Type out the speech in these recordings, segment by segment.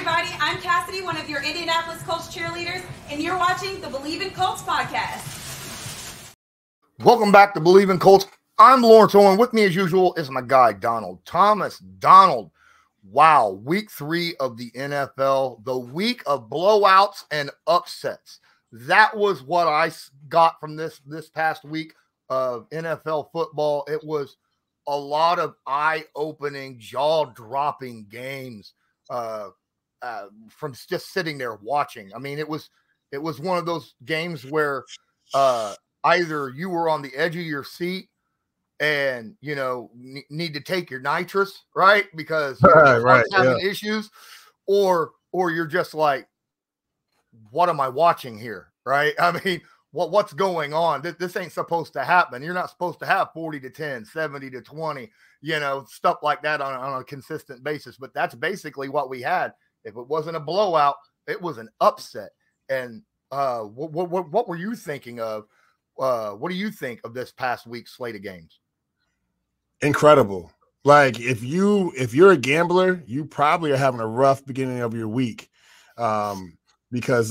everybody. I'm Cassidy, one of your Indianapolis Colts cheerleaders, and you're watching the Believe in Colts podcast. Welcome back to Believe in Colts. I'm Lawrence Owen. With me, as usual, is my guy, Donald Thomas. Donald, wow, week 3 of the NFL, the week of blowouts and upsets. That was what I got from this past week of NFL football. It was a lot of eye-opening, jaw-dropping games from just sitting there watching. I mean, it was one of those games where either you were on the edge of your seat and, you know, need to take your nitrous, right? Because you're having issues, or you're just like, what am I watching here, right? I mean, what's going on? This ain't supposed to happen. You're not supposed to have 40-10, 70-20, you know, stuff like that on a consistent basis. But that's basically what we had. If it wasn't a blowout, it was an upset. And what were you thinking of? What do you think of this past week's slate of games? Incredible. Like if you're a gambler, you probably are having a rough beginning of your week, because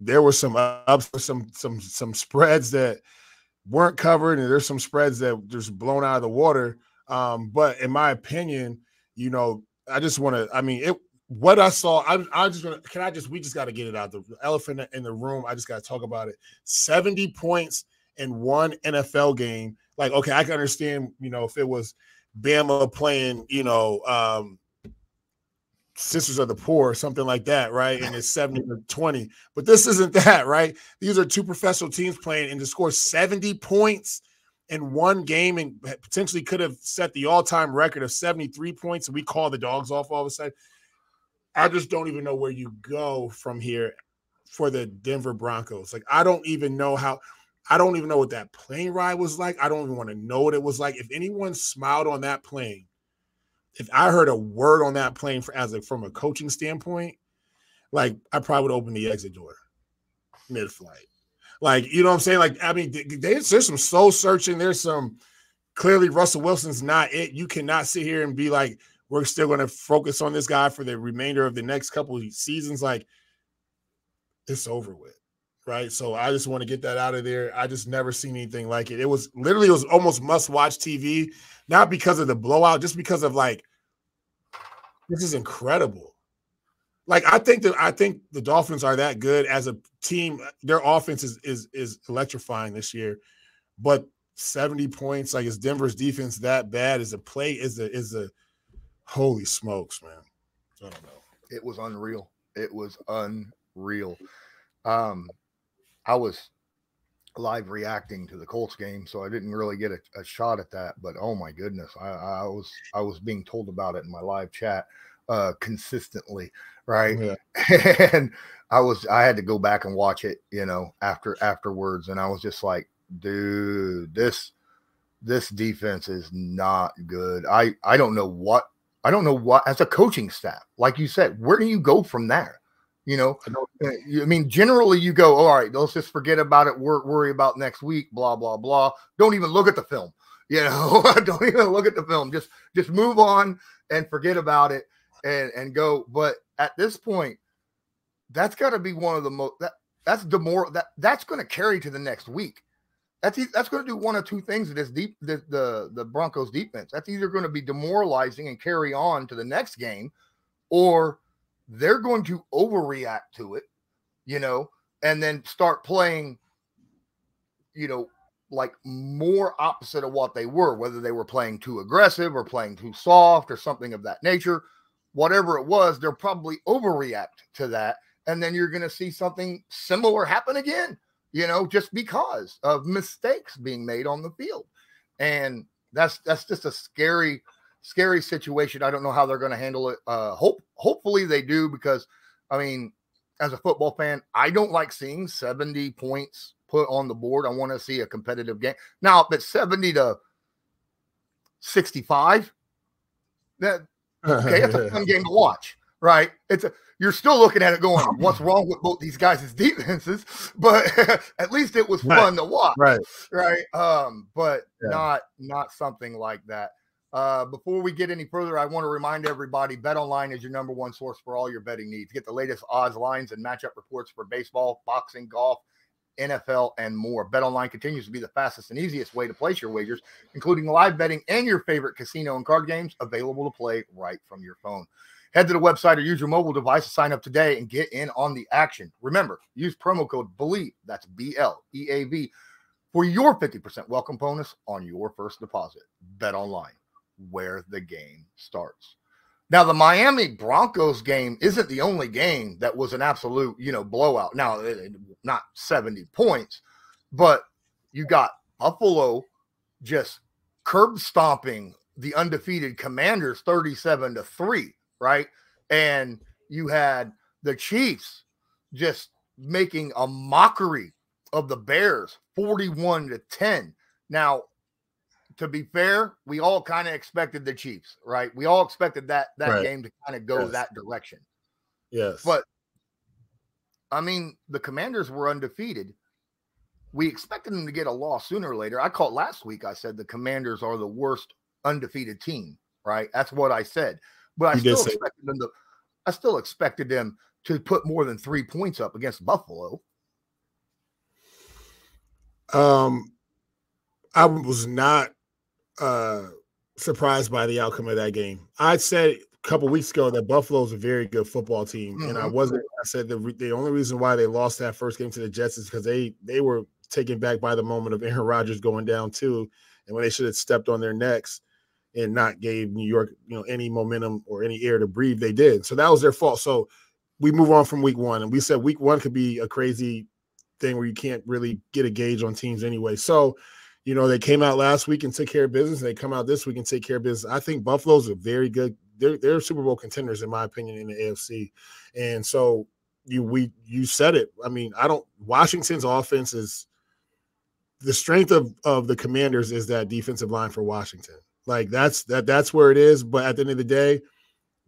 there were some ups, some spreads that weren't covered, and there's some spreads that just blown out of the water. But in my opinion, you know, I just want to. I mean, what I saw. We just got to get it out. The elephant in the room. I just got to talk about it. 70 points in one NFL game. Like, okay, I can understand. You know, if it was Bama playing, you know, Sisters of the Poor, something like that, right? And it's 70-20. But this isn't that, right? These are two professional teams playing, and to score 70 points in one game and potentially could have set the all-time record of 73 points, and we call the dogs off all of a sudden. I just don't even know where you go from here for the Denver Broncos. Like, I don't even know what that plane ride was like. I don't even want to know what it was like. If anyone smiled on that plane, if I heard a word on that plane from a coaching standpoint, like, I probably would open the exit door mid-flight. Like, you know what I'm saying? Like, I mean, there's some soul searching. There's some clearly Russell Wilson's not it. You cannot sit here and be like, we're still going to focus on this guy for the remainder of the next couple of seasons. Like, it's over with, right? So I just want to get that out of there. I just never seen anything like it. It was almost must-watch TV, not because of the blowout, just because of, like, this is incredible. Like, I think the Dolphins are that good as a team. Their offense is electrifying this year, but 70 points, like, is Denver's defense that bad? Is a holy smokes, man. I don't know. It was unreal. It was unreal. I was live reacting to the Colts game, so I didn't really get a shot at that. But oh my goodness, I was being told about it in my live chat consistently, right? Yeah. And I had to go back and watch it, you know, afterwards, and I was just like, dude, this defense is not good. I don't know what as a coaching staff, like you said, where do you go from there? You know, I mean, generally you go, all right, let's just forget about it. Worry about next week, blah, blah, blah. Don't even look at the film, you know, don't even look at the film. Just move on and forget about it and go. But at this point, that's got to be one of the most, that's going to carry to the next week. That's going to do one of two things to the Broncos defense. That's either going to be demoralizing and carry on to the next game, or they're going to overreact to it, you know, and then start playing, you know, like more opposite of what they were, whether they were playing too aggressive or playing too soft or something of that nature. Whatever it was, they'll probably overreact to that. And then you're going to see something similar happen again, you know, just because of mistakes being made on the field. And that's just a scary situation. I don't know how they're going to handle it. Hopefully they do, because, I mean, as a football fan, I don't like seeing 70 points put on the board. I want to see a competitive game. Now, if it's 70-65, that's a fun game to watch, right? You're still looking at it going, what's wrong with both these guys' defenses? But at least it was fun to watch, right? But not something like that. Before we get any further, I want to remind everybody, BetOnline is your number one source for all your betting needs. Get the latest odds, lines, and matchup reports for baseball, boxing, golf, NFL, and more. BetOnline continues to be the fastest and easiest way to place your wagers, including live betting and your favorite casino and card games available to play right from your phone. Head to the website or use your mobile device to sign up today and get in on the action. Remember, use promo code BELIEVE, that's BLEAV, for your 50% welcome bonus on your first deposit. BetOnline, where the game starts. Now, the Miami Broncos game isn't the only game that was an absolute, blowout. Now, not 70 points, but you got Buffalo just curb stomping the undefeated Commanders 37-3, right? And you had the Chiefs just making a mockery of the Bears 41-10. Now, to be fair, we all kind of expected the Chiefs, right? We all expected that right. game to kind of go that direction. Yes. But, I mean, the Commanders were undefeated. We expected them to get a loss sooner or later. I called last week, I said the Commanders are the worst undefeated team, right? That's what I said. But I still expected them to put more than 3 points up against Buffalo. I was not surprised by the outcome of that game. I said a couple weeks ago that Buffalo's a very good football team, and I said the only reason why they lost that first game to the Jets is because they were taken back by the moment of Aaron Rodgers going down too, and when they should have stepped on their necks and not gave New York any momentum or any air to breathe, they did. So that was their fault. So we move on from week one, and we said week one could be a crazy thing where you can't really get a gauge on teams anyway. So they came out last week and took care of business. They come out this week and take care of business. I think Buffalo's a very good. They're Super Bowl contenders, in my opinion, in the AFC. And so you said it. I mean, Washington's offense is the strength of the Commanders is that defensive line for Washington. Like that's where it is. But at the end of the day,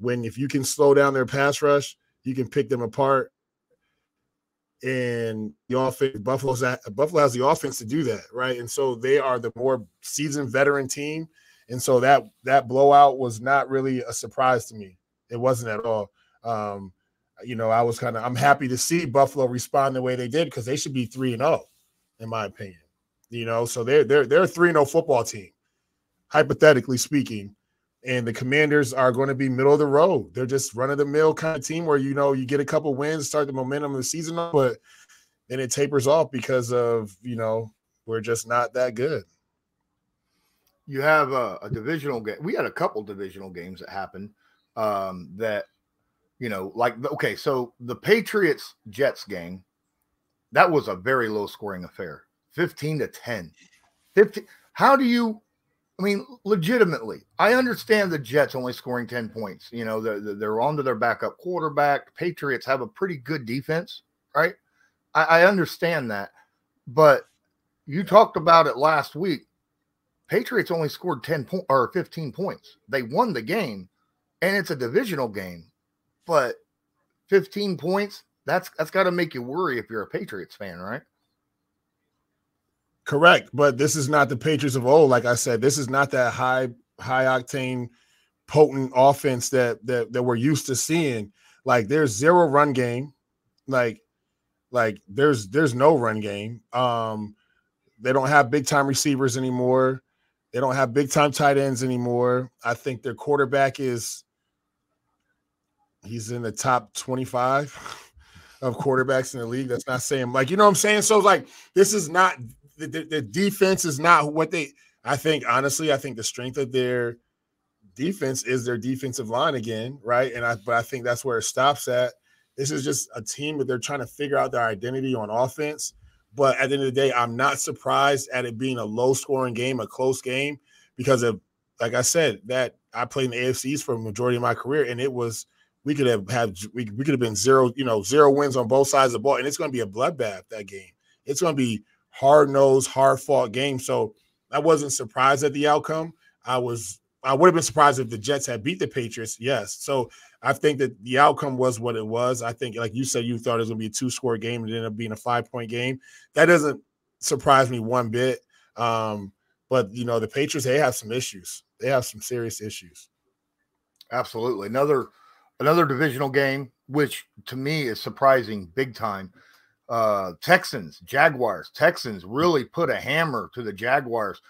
if you can slow down their pass rush, you can pick them apart. And the offense, Buffalo has the offense to do that, right? And so they are the more seasoned veteran team. And so that blowout was not really a surprise to me. It wasn't at all. I'm happy to see Buffalo respond the way they did because they should be 3-0, in my opinion. So they're a 3-0 football team, hypothetically speaking. And the Commanders are going to be middle of the road. They're just run-of-the-mill kind of team where, you get a couple wins, start the momentum of the season, but then it tapers off because of, we're just not that good. You have a divisional game. We had a couple divisional games that happened so the Patriots-Jets game, that was a very low-scoring affair, 15-10. 15. How do you – I mean, legitimately, I understand the Jets only scoring 10 points. They're on to their backup quarterback. The Patriots have a pretty good defense, right? I understand that. But you talked about it last week. Patriots only scored 15 points. They won the game, and it's a divisional game. But 15 points, that's got to make you worry if you're a Patriots fan, right? Correct, but this is not the Patriots of old. Like I said, this is not that high octane, potent offense that we're used to seeing. Like there's zero run game, like there's no run game. They don't have big time receivers anymore. They don't have big time tight ends anymore. I think their quarterback he's in the top 25 of quarterbacks in the league. That's not saying what I'm saying. So this is not. The defense is not what I think the strength of their defense is their defensive line again, right? But I think that's where it stops at. This is just a team that they're trying to figure out their identity on offense. But at the end of the day, I'm not surprised at it being a low-scoring game, a close game, because of, like I said, that I played in the AFCs for a majority of my career, and it was we could have been zero wins on both sides of the ball, and it's going to be a bloodbath, that game. It's going to be hard-nosed, hard-fought game. So I wasn't surprised at the outcome. I would have been surprised if the Jets had beat the Patriots, yes. So I think that the outcome was what it was. I think, like you said, you thought it was going to be a 2-score game and it ended up being a 5-point game. That doesn't surprise me one bit. But, the Patriots, they have some issues. some serious issues. Absolutely. Another divisional game, which to me is surprising big time. Texans, Jaguars. Texans really put a hammer to the Jaguars.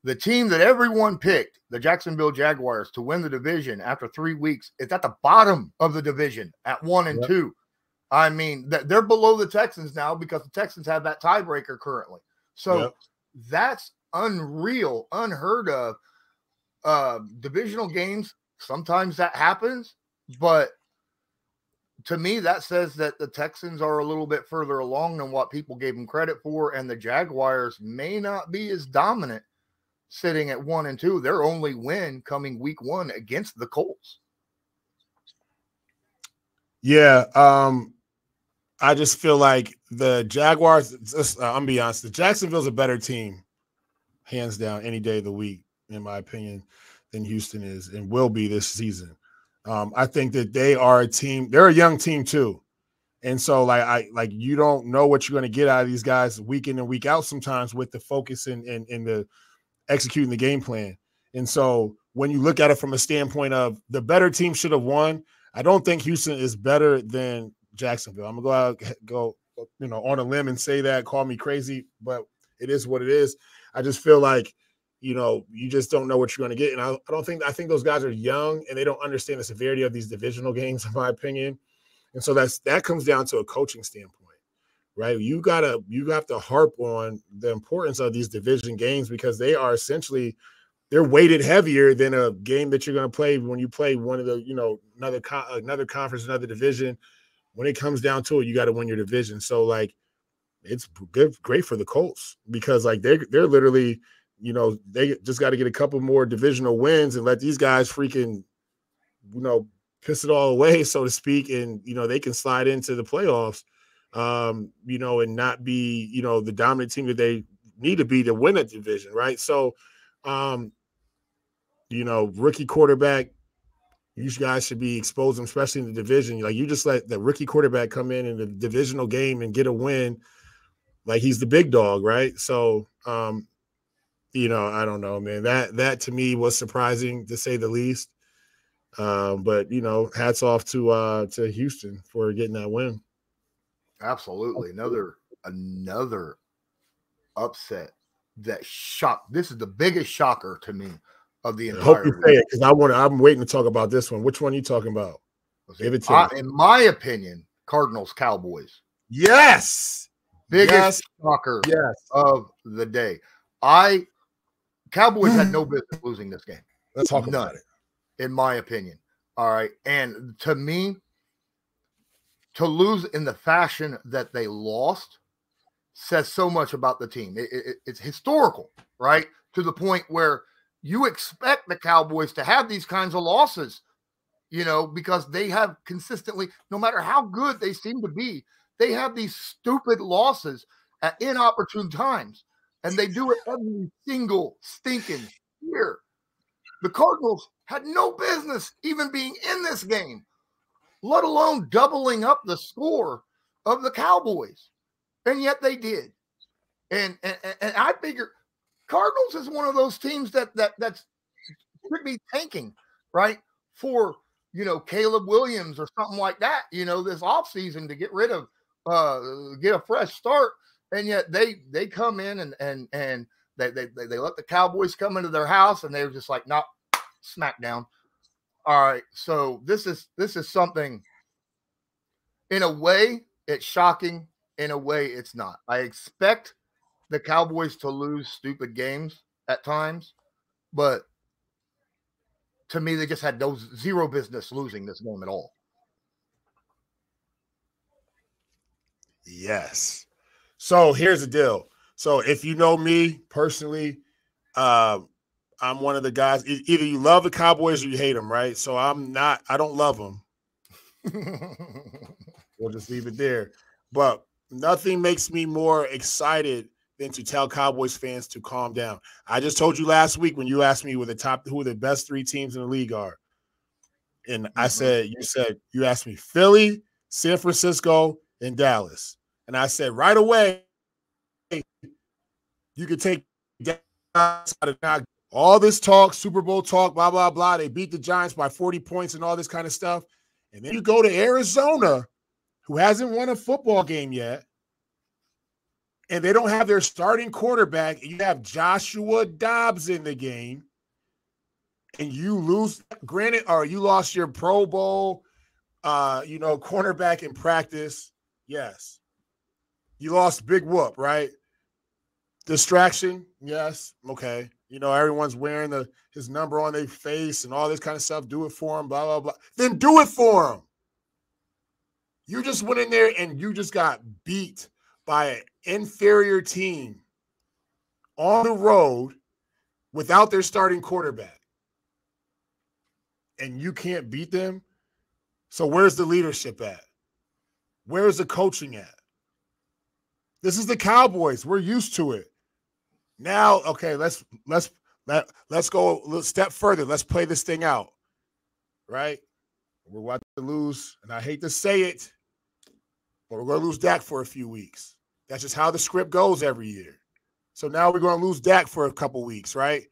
The team that everyone picked, the Jacksonville Jaguars, to win the division after 3 weeks, it's at the bottom of the division at 1-2. I mean, they're below the Texans now because the Texans have that tiebreaker currently. So that's unreal, unheard of. Divisional games, sometimes that happens, but to me, that says that the Texans are a little bit further along than what people gave them credit for, and the Jaguars may not be as dominant sitting at 1-2. Their only win coming week 1 against the Colts. Yeah, I just feel like the Jaguars, I'm be honest, the Jacksonville's a better team, hands down, any day of the week, in my opinion, than Houston is and will be this season. I think that they are a team, they're a young team too. And so like you don't know what you're going to get out of these guys week in and week out sometimes with the focus and the executing the game plan. And so when you look at it from a standpoint of the better team should have won, I don't think Houston is better than Jacksonville. I'm gonna go on a limb and say that, call me crazy, but it is what it is. I just feel like, you just don't know what you're going to get. And I think those guys are young and they don't understand the severity of these divisional games, in my opinion. And so that comes down to a coaching standpoint, right? You have to harp on the importance of these division games because they are essentially, they're weighted heavier than a game that you're going to play when you play one of the, another conference, another division. When it comes down to it, you got to win your division. So like, it's great for the Colts because like they're literally, they just got to get a couple more divisional wins and let these guys freaking, piss it all away, so to speak. And, they can slide into the playoffs, and not be, the dominant team that they need to be to win a division. Right. So, rookie quarterback, you guys should be exposed them, especially in the division. Like you just let the rookie quarterback come in the divisional game and get a win. Like he's the big dog. Right. So, I don't know, man. That to me was surprising to say the least. But hats off to Houston for getting that win. Absolutely. Another upset that shocked. This is the biggest shocker to me of the entire. Hope you say it because I'm waiting to talk about this one. Which one are you talking about? Give it to me. In my opinion, Cardinals Cowboys. Yes. Biggest shocker of the day. Cowboys had no business losing this game. Let's talk about it. In my opinion. All right. And to me, to lose in the fashion that they lost says so much about the team. It's historical, right? To the point where you expect the Cowboys to have these kinds of losses, because they have consistently, no matter how good they seem to be, they have these stupid losses at inopportune times. And they do it every single stinking year. The Cardinals had no business even being in this game, let alone doubling up the score of the Cowboys. And yet they did. And I figure Cardinals is one of those teams that's should be tanking, right? For, Caleb Williams or something like that, this offseason to get rid of, get a fresh start. And yet they come in and they let the Cowboys come into their house and they were just like, nah, smackdown. All right. So this is something, in a way it's shocking. In a way it's not. I expect the Cowboys to lose stupid games at times, but to me, they just had zero business losing this game at all. Yes. So here's the deal. So if you know me personally, I'm one of the guys, either you love the Cowboys or you hate them, right? So I don't love them. We'll just leave it there. But nothing makes me more excited than to tell Cowboys fans to calm down. I just told you last week when you asked me who the best 3 teams in the league are. And I said, you asked me Philly, San Francisco, and Dallas. And I said right away, you could take Dallas out of now. All this talk, Super Bowl talk, blah, blah, blah. They beat the Giants by 40 points and all this kind of stuff. And then you go to Arizona, who hasn't won a football game yet, and they don't have their starting quarterback. You have Joshua Dobbs in the game, and you lose. Granted, or you lost your Pro Bowl, cornerback in practice. Yes. You lost Big Whoop, right? Distraction, yes. Okay. Everyone's wearing his number on their face and all this kind of stuff. Do it for him, blah, blah, blah. Then do it for him. You just went in there and you just got beat by an inferior team on the road without their starting quarterback. And you can't beat them? So where's the leadership at? Where's the coaching at? This is the Cowboys. We're used to it. Now, okay, let's go a step further. Let's play this thing out, right? We're about to lose, and I hate to say it, but we're going to lose Dak for a few weeks. That's just how the script goes every year. So now we're going to lose Dak for a couple weeks, right?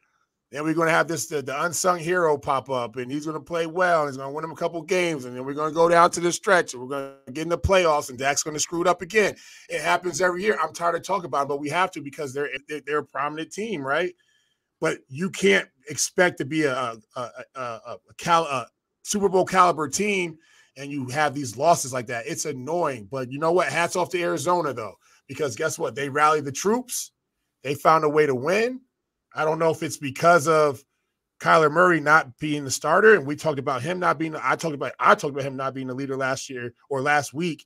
Then we're going to have the unsung hero pop up, and he's going to play well, and he's going to win them a couple games, and then we're going to go down to the stretch, and we're going to get in the playoffs, and Dak's going to screw it up again. It happens every year. I'm tired of talking about it, but we have to because they're a prominent team, right? But you can't expect to be a Super Bowl caliber team, and you have these losses like that. It's annoying, but you know what? Hats off to Arizona, though, because guess what? They rallied the troops. They found a way to win. I don't know if it's because of Kyler Murray not being the starter, and we talked about him not being. I talked about him not being the leader last year or last week,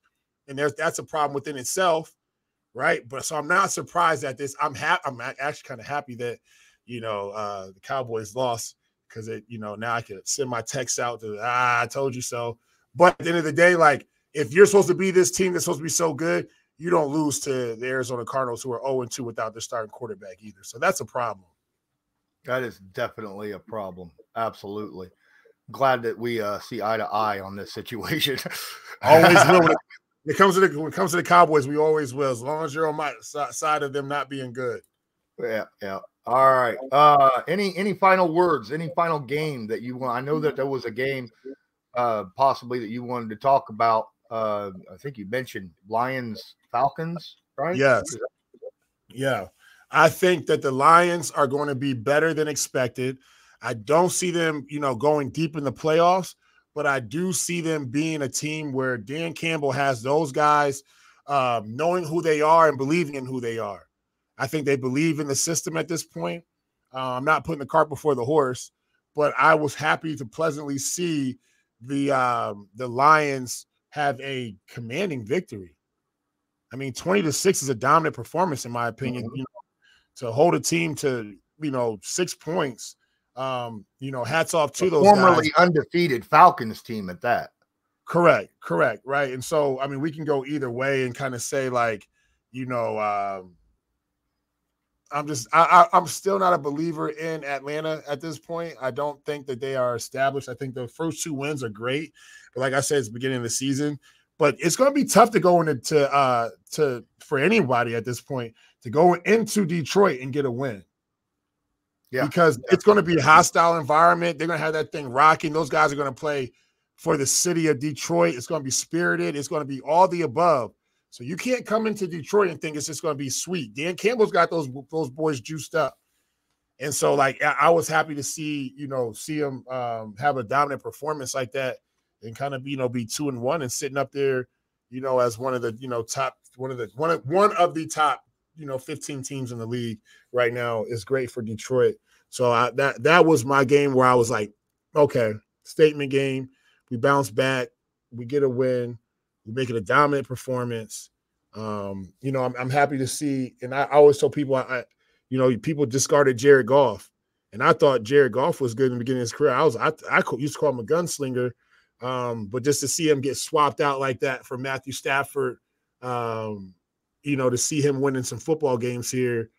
and that's a problem within itself, right? But so I'm not surprised at this. I'm actually kind of happy that the Cowboys lost because now I can send my text out to I told you so. But at the end of the day, like if you're supposed to be this team that's supposed to be so good, you don't lose to the Arizona Cardinals who are 0-2 without their starting quarterback either. So that's a problem. That is definitely a problem. Absolutely. Glad that we see eye to eye on this situation. Always will. When it comes to the Cowboys, we always will. As long as you're on my side of them not being good. Yeah. All right. Any final words? Any final game that you want? I know that there was a game possibly that you wanted to talk about. I think you mentioned Lions Falcons, right? Yes. Yeah. I think that the Lions are going to be better than expected. I don't see them, going deep in the playoffs, but I do see them being a team where Dan Campbell has those guys knowing who they are and believing in who they are. I think they believe in the system at this point. I'm not putting the cart before the horse, but I was happy to pleasantly see the Lions have a commanding victory. I mean, 20-6 is a dominant performance, in my opinion. Mm-hmm. To hold a team to 6 points. Hats off to those formerly guys. Undefeated Falcons team at that. Correct, right. And so, I mean, we can go either way and kind of say like, I'm still not a believer in Atlanta at this point. I don't think that they are established. I think the first 2 wins are great, but like I said, it's the beginning of the season. But it's going to be tough to go into for anybody at this point to go into Detroit and get a win. Yeah, because it's going to be a hostile environment. They're going to have that thing rocking. Those guys are going to play for the city of Detroit. It's going to be spirited. It's going to be all the above. So you can't come into Detroit and think it's just going to be sweet. Dan Campbell's got those boys juiced up. And so, like, I was happy to see him have a dominant performance like that and kind of, be 2-1 and sitting up there, as one of the, top, one of the top, 15 teams in the league right now is great for Detroit. So that was my game where I was like, okay, statement game. We bounce back. We get a win. We make it a dominant performance. I'm happy to see, and I always tell people, people discarded Jared Goff, and I thought Jared Goff was good in the beginning of his career. I used to call him a gunslinger, but just to see him get swapped out like that for Matthew Stafford, to see him winning some football games here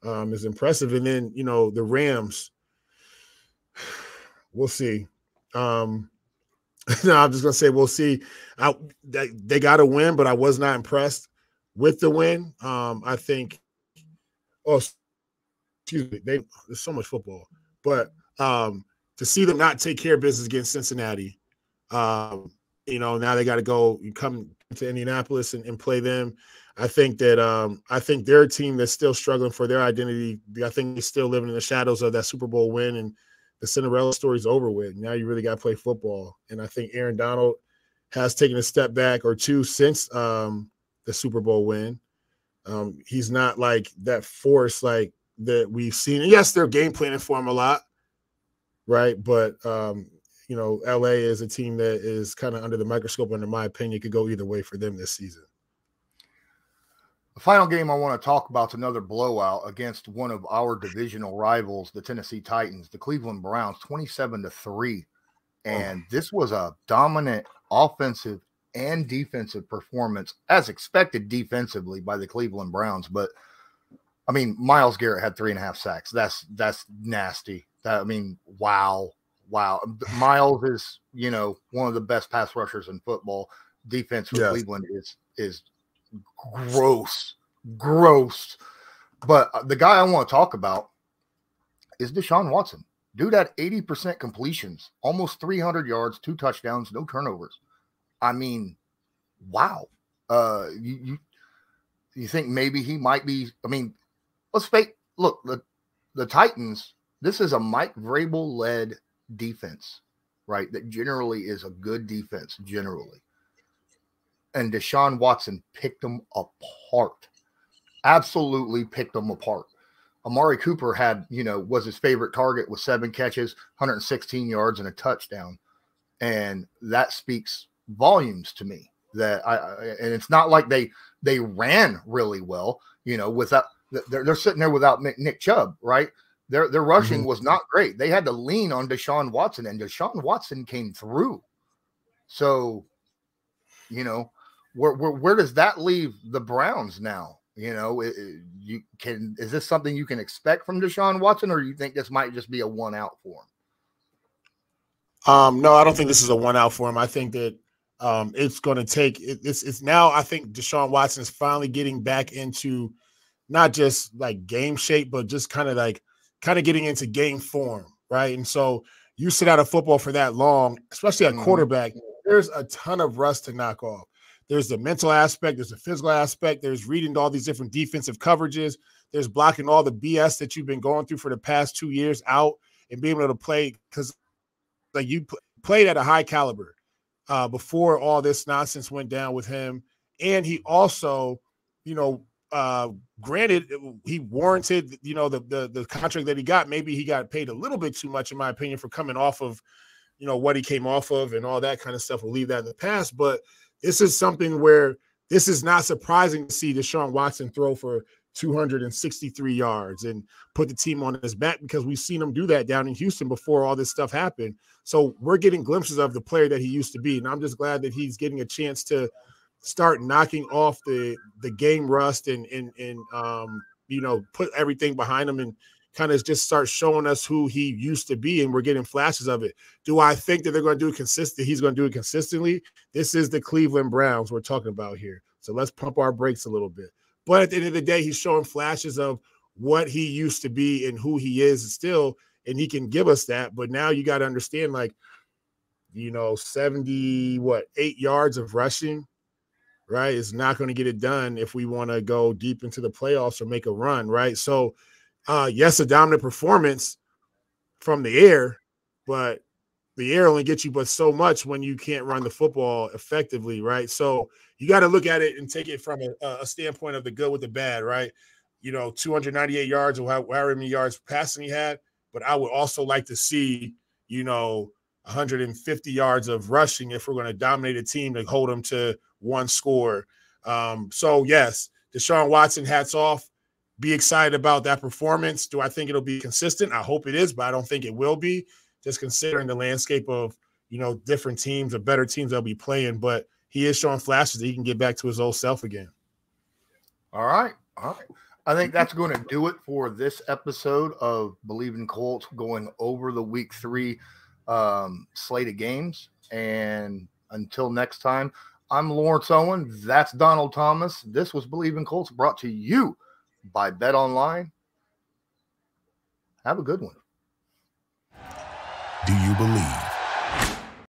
is impressive. And then, the Rams, we'll see. No, I'm just going to say we'll see. They got to win, but I was not impressed with the win. I think – excuse me. There's so much football. But to see them not take care of business against Cincinnati, now they got to go come to Indianapolis and play them. I think that I think they're a team that's still struggling for their identity. I think they're still living in the shadows of that Super Bowl win, and the Cinderella story's over with. Now you really got to play football. And I think Aaron Donald has taken a step back or two since the Super Bowl win. He's not like that force like that we've seen. And yes, they're game planning for him a lot, right? But LA is a team that is kind of under the microscope, and in my opinion, could go either way for them this season. The final game I want to talk about is another blowout against one of our divisional rivals, the Tennessee Titans, the Cleveland Browns, 27-3. And this was a dominant offensive and defensive performance, as expected defensively by the Cleveland Browns. But, I mean, Myles Garrett had 3.5 sacks. That's nasty. Wow. Myles is, one of the best pass rushers in football. Defense for Cleveland is gross. But the guy I want to talk about is Deshaun Watson. Dude had 80% completions, almost 300 yards, 2 touchdowns, no turnovers. I mean, wow. You think maybe he might be? I mean, let's fake. Look, the Titans. This is a Mike Vrabel-led defense, right? That generally is a good defense, generally. And Deshaun Watson picked them apart. Absolutely picked them apart. Amari Cooper was his favorite target with 7 catches, 116 yards, and a touchdown. And that speaks volumes to me. And it's not like they ran really well, without they're sitting there without Nick Chubb, right? Their rushing was not great. They had to lean on Deshaun Watson, and Deshaun Watson came through. So, where does that leave the Browns now? Is this something you can expect from Deshaun Watson, or you think this might just be a one out for him? No, I don't think this is a one out for him. I think that it's going to take it's now. I think Deshaun Watson is finally getting back into not just like game shape, but just kind of getting into game form, right? And so you sit out of football for that long, especially at quarterback, there's a ton of rust to knock off. There's the mental aspect, there's the physical aspect, there's reading all these different defensive coverages, there's blocking all the BS that you've been going through for the past 2 years out and being able to play because like you played at a high caliber before all this nonsense went down with him. And he also, granted, he warranted, the contract that he got. Maybe he got paid a little bit too much, in my opinion, for coming off of, what he came off of and all that kind of stuff. We'll leave that in the past. But this is something where this is not surprising to see Deshaun Watson throw for 263 yards and put the team on his back, because we've seen him do that down in Houston before all this stuff happened. So we're getting glimpses of the player that he used to be. And I'm just glad that he's getting a chance to start knocking off the game rust and put everything behind him and kind of just start showing us who he used to be. And we're getting flashes of it. Do I think that they're going to do it consistently? He's going to do it consistently. This is the Cleveland Browns we're talking about here. So let's pump our brakes a little bit. But at the end of the day, he's showing flashes of what he used to be and who he is still, and he can give us that. But now you got to understand, 8 yards of rushing, right, is not going to get it done if we want to go deep into the playoffs or make a run, right? So, yes, a dominant performance from the air, but the air only gets you but so much when you can't run the football effectively, right? So you got to look at it and take it from a standpoint of the good with the bad, right? 298 yards or however many yards passing he had, but I would also like to see, 150 yards of rushing if we're going to dominate a team to hold them to one score. So, yes, Deshaun Watson, hats off. Be excited about that performance. Do I think it'll be consistent? I hope it is, but I don't think it will be, just considering the landscape of, different teams or better teams they'll be playing. But he is showing flashes that he can get back to his old self again. All right. I think that's going to do it for this episode of Believe in Colts, going over the week 3 slate of games. And until next time, I'm Lawrence Owen. That's Donald Thomas. This was Believe in Colts, brought to you by Bet Online. Have a good one. do you believe?